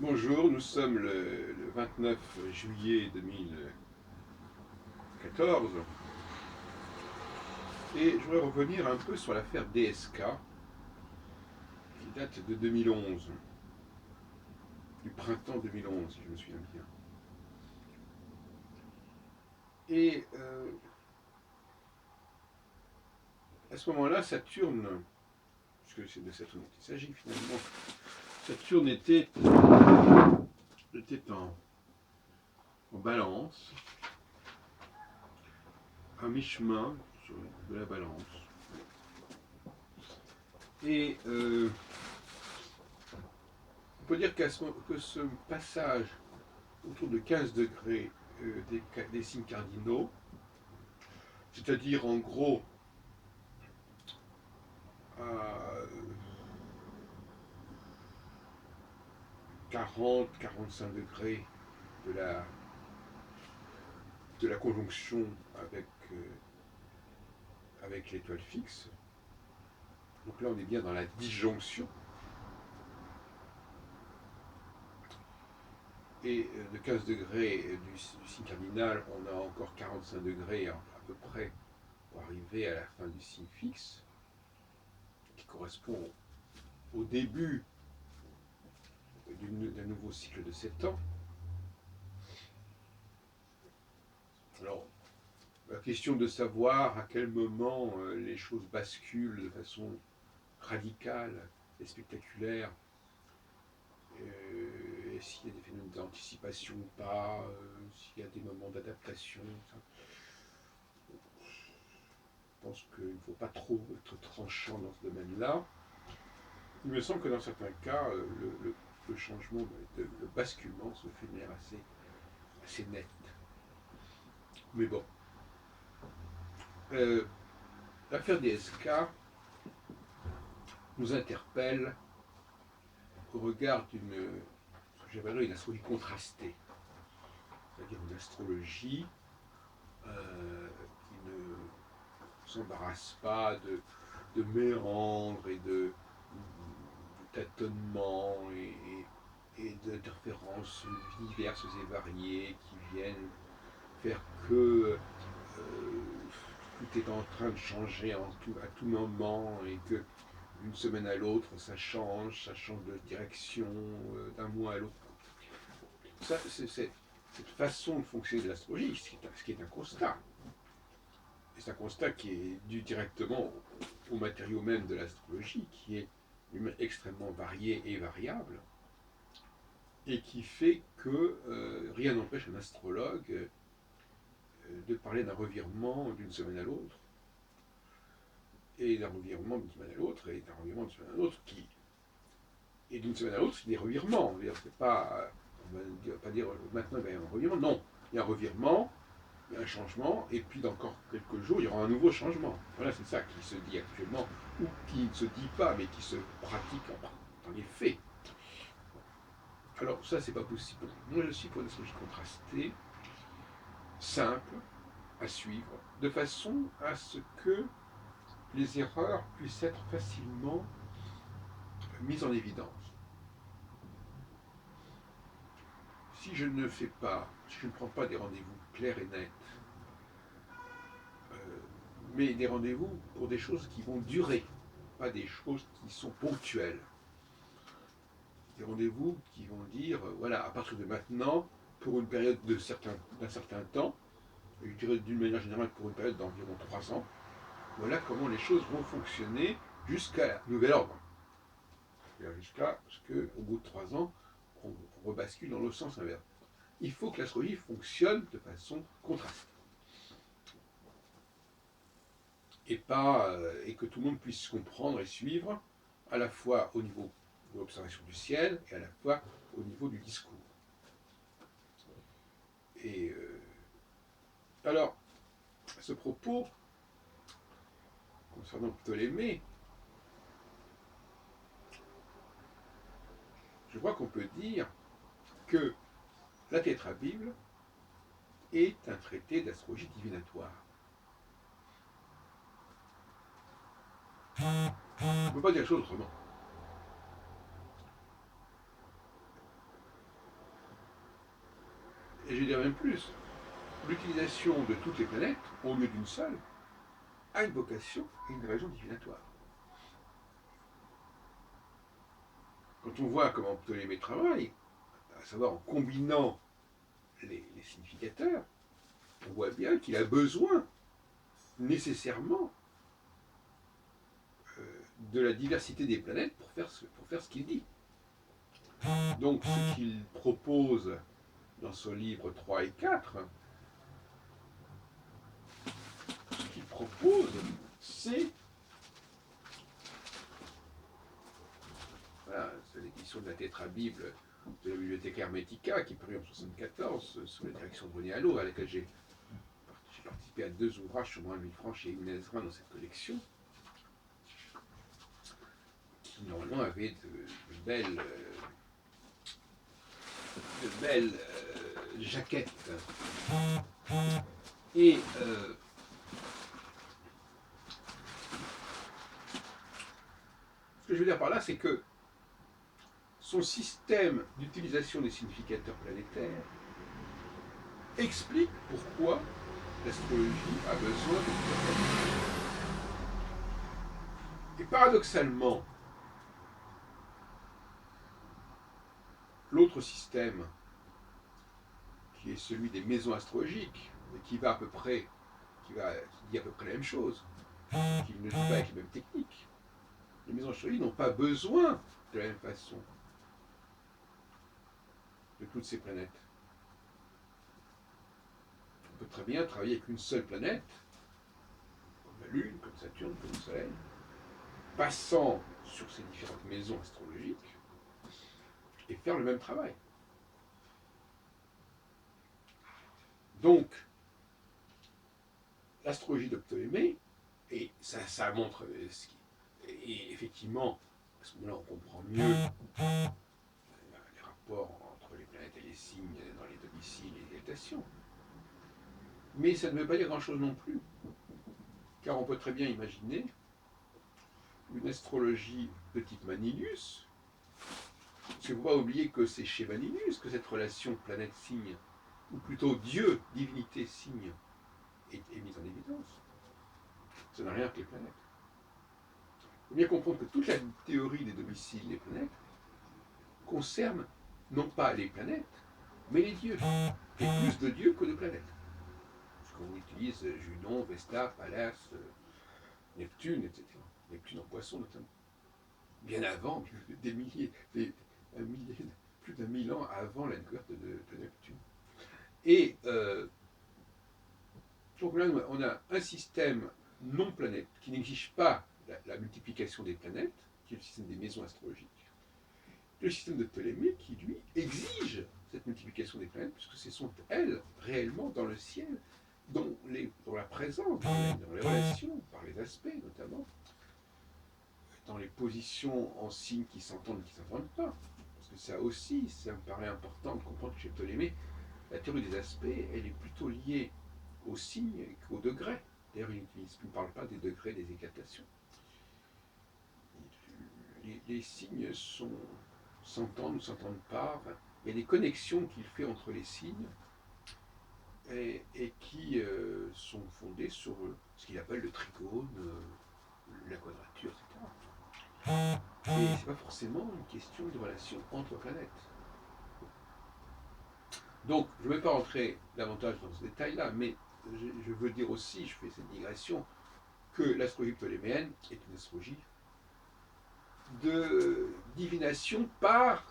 Bonjour, nous sommes le 29 juillet 2014 et je voudrais revenir un peu sur l'affaire DSK qui date de 2011, du printemps 2011 si je me souviens bien. Et à ce moment-là, Saturne, puisque c'est de Saturne dont il s'agit finalement, Saturne était en balance, à mi-chemin de la balance. Et on peut dire que ce passage autour de 15 degrés des signes cardinaux, c'est-à-dire en gros à 40-45 degrés de la conjonction avec l'étoile fixe. Donc là, on est bien dans la disjonction. Et de 15 degrés du signe cardinal, on a encore 45 degrés à peu près pour arriver à la fin du signe fixe, qui correspond au début d'un nouveau cycle de 7 ans. Alors, la question de savoir à quel moment les choses basculent de façon radicale et spectaculaire, s'il y a des phénomènes d'anticipation ou pas, s'il y a des moments d'adaptation, je pense qu'il ne faut pas trop être tranchant dans ce domaine-là. Il me semble que dans certains cas, le changement, le basculement se fait de manière assez nette. Mais bon. L'affaire DSK nous interpelle au regard d'une, ce que j'appellerais une astrologie contrastée, c'est-à-dire une astrologie qui ne s'embarrasse pas de méandres et de tâtonnements et d'interférences diverses et variées qui viennent faire que tout est en train de changer à tout moment et que d'une semaine à l'autre ça change de direction d'un mois à l'autre. Ça, c'est cette façon de fonctionner de l'astrologie, ce qui est un constat. Et c'est un constat qui est dû directement au matériau même de l'astrologie, qui est extrêmement varié et variable, et qui fait que rien n'empêche un astrologue de parler d'un revirement d'une semaine à l'autre, et d'un revirement d'une semaine à l'autre, et d'un revirement d'une semaine à l'autre, et d'une semaine à l'autre, c'est des revirements. C'est pas, on va pas dire maintenant il y a un revirement, non. Il y a un revirement, il y a un changement, et puis dans encore quelques jours, il y aura un nouveau changement. Voilà, c'est ça qui se dit actuellement, ou qui ne se dit pas, mais qui se pratique dans les faits. Alors ça, c'est pas possible. Moi, je suis pour une astrologie contrastée, simple, à suivre, de façon à ce que les erreurs puissent être facilement mises en évidence. Si je ne prends pas des rendez-vous clairs et nets, mais des rendez-vous pour des choses qui vont durer, pas des choses qui sont ponctuelles. Des rendez-vous qui vont dire, voilà, à partir de maintenant, pour une période d'un certain temps, et je dirais d'une manière générale pour une période d'environ 3 ans, voilà comment les choses vont fonctionner jusqu'à nouvel ordre. Jusqu'à ce qu'au bout de 3 ans, on rebascule dans le sens inverse. Il faut que l'astrologie fonctionne de façon contrastée. Et que tout le monde puisse comprendre et suivre, à la fois au niveau de l'observation du ciel et à la fois au niveau du discours. Et alors, à ce propos, concernant Ptolémée, je crois qu'on peut dire que la Tétrabible est un traité d'astrologie divinatoire. On ne peut pas dire la chose autrement. Et je dirais même plus, l'utilisation de toutes les planètes, au lieu d'une seule, a une vocation et une raison divinatoire. Quand on voit comment Ptolémée travaille, à savoir en combinant les significateurs, on voit bien qu'il a besoin nécessairement de la diversité des planètes pour faire ce qu'il dit. Donc ce qu'il propose dans son livre 3 et 4, ce qu'il propose, c'est voilà, c'est l'édition de la Tétra-Bible de la Bibliothèque Hermetica qui est parue en 1974 sous la direction de René Allo, à laquelle j'ai participé à 2 ouvrages sur Moine Villefranche et Ibn Ezra dans cette collection, qui normalement avait de belles jaquettes. Et ce que je veux dire par là, c'est que son système d'utilisation des significateurs planétaires explique pourquoi l'astrologie a besoin de. Et paradoxalement, l'autre système, qui est celui des maisons astrologiques, et qui dit à peu près la même chose, qui ne dit pas avec les mêmes techniques. Les maisons astrologiques n'ont pas besoin de la même façon de toutes ces planètes. On peut très bien travailler avec une seule planète, comme la Lune, comme Saturne, comme le Soleil, passant sur ces différentes maisons astrologiques et faire le même travail. Donc, l'astrologie de Ptolémée, et ça montre et effectivement, à ce moment-là, on comprend mieux les rapports entre les planètes et les signes dans les domiciles et les exaltations. Mais ça ne veut pas dire grand-chose non plus, car on peut très bien imaginer une astrologie de type Manilius, parce qu'il ne faut pas oublier que c'est chez Manilius que cette relation planète-signe, ou plutôt Dieu, divinité, signe, est mise en évidence. Ça n'a rien avec les planètes. Il faut bien comprendre que toute la théorie des domiciles des planètes concerne non pas les planètes, mais les dieux. Et plus de dieux que de planètes. Parce qu'on utilise Junon, Vesta, Pallas, Neptune, etc. Neptune en poisson notamment. Bien avant, des milliers, plus d'un 1000 ans avant la découverte de Neptune. Et donc là, on a un système non planète qui n'exige pas la multiplication des planètes, qui est le système des maisons astrologiques. Le système de Ptolémée qui, lui, exige cette multiplication des planètes, puisque ce sont elles, réellement, dans le ciel, dans la présence, dans les relations, par les aspects notamment, dans les positions en signes qui s'entendent et qui ne s'entendent pas. Parce que ça aussi, ça me paraît important de comprendre que chez Ptolémée, la théorie des aspects, elle est plutôt liée aux signes qu'aux degrés. D'ailleurs, il ne parle pas des degrés des éclatations. Les signes s'entendent ou s'entendent pas. Il y a des connexions qu'il fait entre les signes et qui sont fondées sur ce qu'il appelle le trigone, la quadrature, etc. Et c'est pas forcément une question de relation entre planètes. Donc, je ne vais pas rentrer davantage dans ce détail-là, mais je veux dire aussi, je fais cette digression, que l'astrologie ptoléméenne est une astrologie de divination par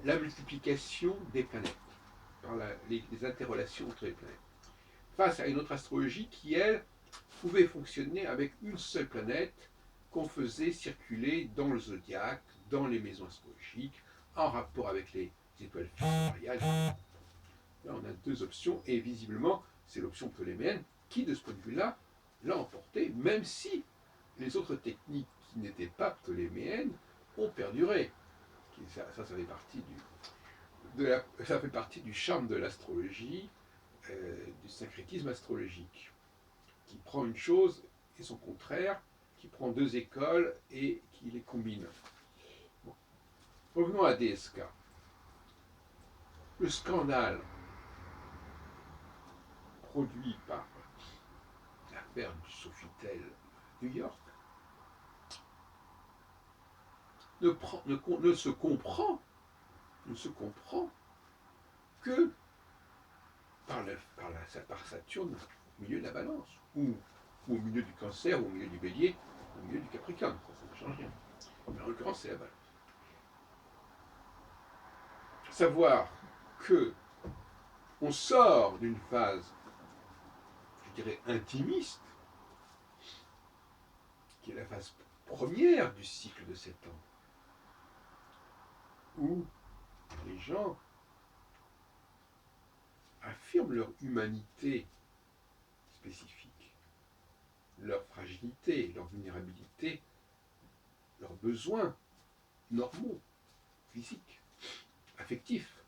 la multiplication des planètes, par les interrelations entre les planètes, face à une autre astrologie qui, elle, pouvait fonctionner avec une seule planète qu'on faisait circuler dans le zodiaque, dans les maisons astrologiques, en rapport avec les étoiles fixes mariales. Là, on a 2 options, et visiblement, c'est l'option ptoléméenne qui, de ce point de vue-là, l'a emporté, même si les autres techniques qui n'étaient pas ptoléméennes ont perduré. Ça fait partie du charme de l'astrologie, du syncrétisme astrologique, qui prend une chose et son contraire, qui prend 2 écoles et qui les combine. Bon. Revenons à DSK. Le scandale produit par l'affaire du Sofitel New York ne se comprend que par Saturne au milieu de la balance, ou au milieu du Cancer, ou au milieu du Bélier, ou au milieu du Capricorne. Ça ne change rien. Mais en l'occurrence, c'est la balance. Savoir que on sort d'une phase, je dirais, intimiste, qui est la phase première du cycle de 7 ans, où les gens affirment leur humanité spécifique, leur fragilité, leur vulnérabilité, leurs besoins normaux, physiques, affectifs.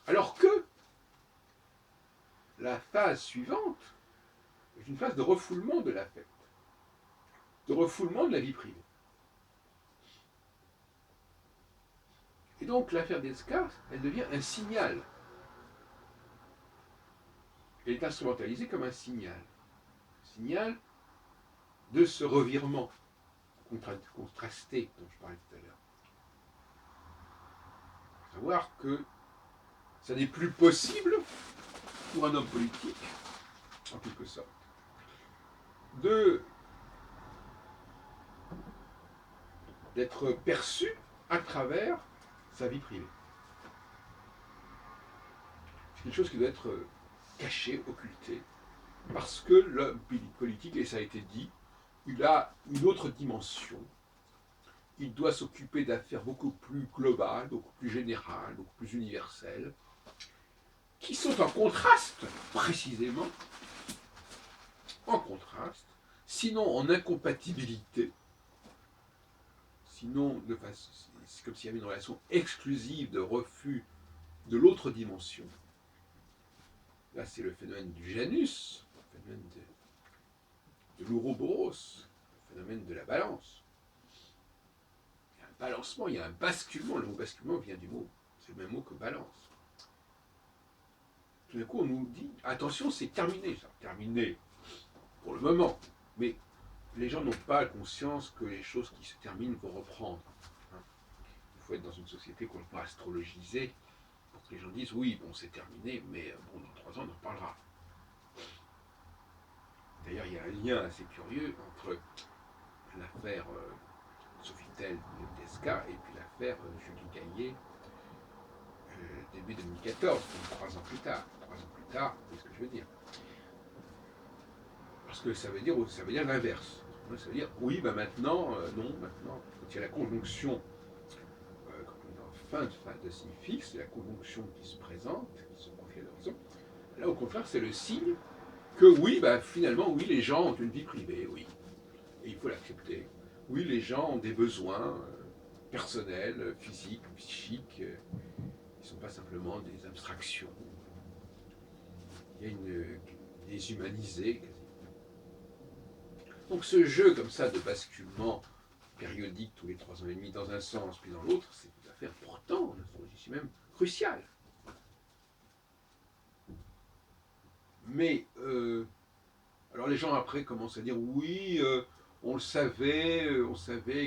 Alors que la phase suivante est une phase de refoulement de l'affect, de refoulement de la vie privée. Et donc l'affaire d'Escar, elle devient un signal. Elle est instrumentalisée comme un signal. Signal de ce revirement contrasté dont je parlais tout à l'heure. Savoir que ça n'est plus possible pour un homme politique, en quelque sorte, d'être perçu à travers sa vie privée. C'est quelque chose qui doit être caché, occulté, parce que l'homme politique, et ça a été dit, il a une autre dimension. Il doit s'occuper d'affaires beaucoup plus globales, beaucoup plus générales, beaucoup plus universelles, qui sont en contraste, précisément, en contraste, sinon en incompatibilité, sinon c'est comme s'il y avait une relation exclusive de refus de l'autre dimension. Là, c'est le phénomène du Janus, le phénomène de l'Ouroboros, le phénomène de la balance. Il y a un balancement, il y a un basculement. Le mot basculement vient du mot, c'est le même mot que balance. Tout d'un coup, on nous dit, attention, c'est terminé, ça. Terminé pour le moment. Mais les gens n'ont pas conscience que les choses qui se terminent vont reprendre. Il faut être dans une société qu'on peut astrologiser pour que les gens disent, oui, bon, c'est terminé, mais bon, dans 3 ans, on en reparlera. D'ailleurs, il y a un lien assez curieux entre l'affaire Sofitel Tedesca et puis l'affaire Julie Gaillet début 2014, donc 3 ans plus tard. 3 ans plus tard, qu'est-ce que je veux dire? Parce que ça veut dire l'inverse. Ça veut dire, oui, ben maintenant, non, maintenant, quand il y a la conjonction, quand on est en fin de signe fixe, c'est la conjonction qui se présente, qui se confie à l'horizon. Là, au contraire, c'est le signe que oui, ben, finalement, oui, les gens ont une vie privée, oui. Et il faut l'accepter. Oui, les gens ont des besoins personnels, physiques, psychiques, qui ne sont pas simplement des abstractions. Il y a une déshumanisée quasiment. Donc ce jeu comme ça de basculement périodique tous les 3 ans et demi dans un sens puis dans l'autre, c'est tout à fait important en astrologie, c'est même crucial. Mais alors les gens après commencent à dire oui, on savait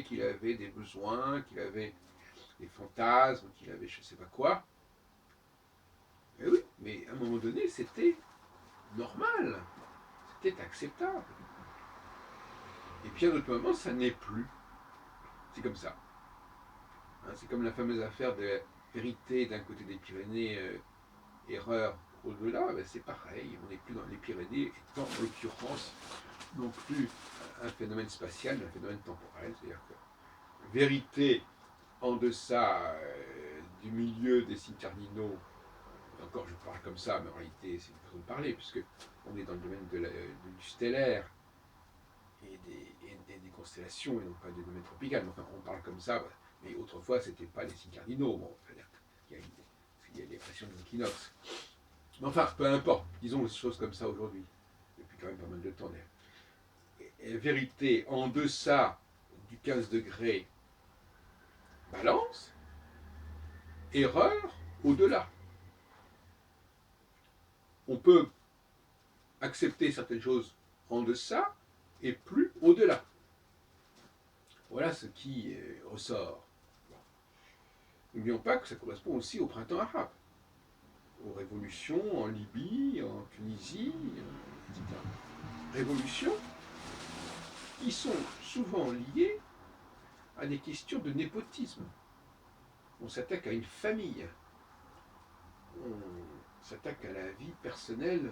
qu'il avait des besoins, qu'il avait des fantasmes, qu'il avait je ne sais pas quoi. Mais oui, mais à un moment donné, c'était normal, c'était acceptable. Et puis à un autre moment, ça n'est plus. C'est comme ça. Hein, c'est comme la fameuse affaire de vérité d'un côté des Pyrénées, erreur au-delà, ben c'est pareil. On n'est plus dans les Pyrénées, étant en l'occurrence non plus un phénomène spatial, mais un phénomène temporel. C'est-à-dire que vérité en deçà du milieu des signes cardinaux, encore je parle comme ça, mais en réalité c'est une façon de parler, puisque on est dans le domaine du stellaire et des constellations, et non pas du domaine tropical. Mais enfin, on parle comme ça, mais autrefois c'était pas les signes cardinaux. Bon, c'est-à-dire qu'il y a des pressions de l'équinoxe. Mais enfin, peu importe, disons les choses comme ça aujourd'hui, depuis quand même pas mal de temps d'ailleurs. Vérité en deçà du 15 degrés balance, erreur au-delà. on peut accepter certaines choses en deçà et plus au-delà. Voilà ce qui ressort. N'oublions pas que ça correspond aussi au printemps arabe, aux révolutions en Libye, en Tunisie, etc. Révolutions qui sont souvent liées à des questions de népotisme. On s'attaque à une famille, on s'attaque à la vie personnelle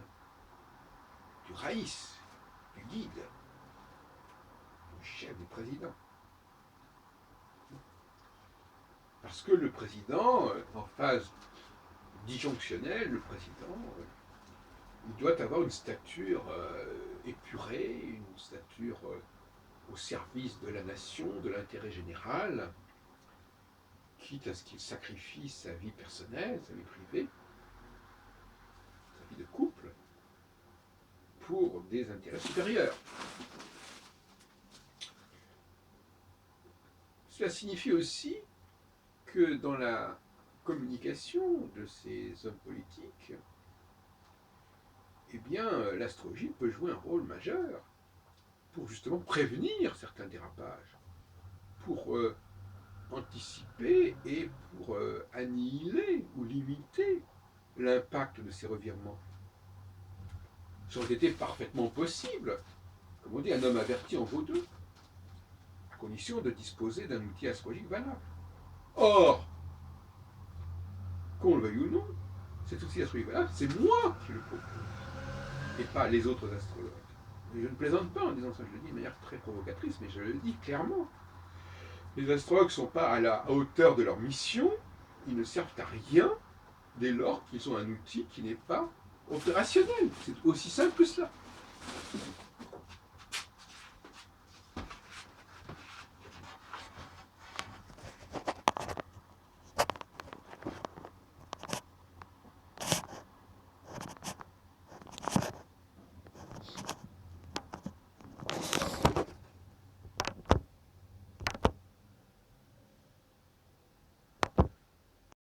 du raïs, du guide, du chef du président. Parce que le président, en phase disjonctionnelle, le président, il doit avoir une stature épurée, une stature au service de la nation, de l'intérêt général, quitte à ce qu'il sacrifie sa vie personnelle, sa vie privée, sa vie de couple, pour des intérêts supérieurs. Cela signifie aussi que dans la communication de ces hommes politiques, eh bien, l'astrologie peut jouer un rôle majeur pour justement prévenir certains dérapages, pour anticiper et pour annihiler ou limiter l'impact de ces revirements. Ça aurait été parfaitement possible, comme on dit, un homme averti en vaut deux, à condition de disposer d'un outil astrologique valable. Or, qu'on le veuille ou non, cet outil astrologique valable, c'est moi qui le propose, et pas les autres astrologues. Et je ne plaisante pas en disant ça, je le dis de manière très provocatrice, mais je le dis clairement. Les astrologues ne sont pas à la hauteur de leur mission, ils ne servent à rien dès lors qu'ils ont un outil qui n'est pas opérationnel. C'est aussi simple que cela.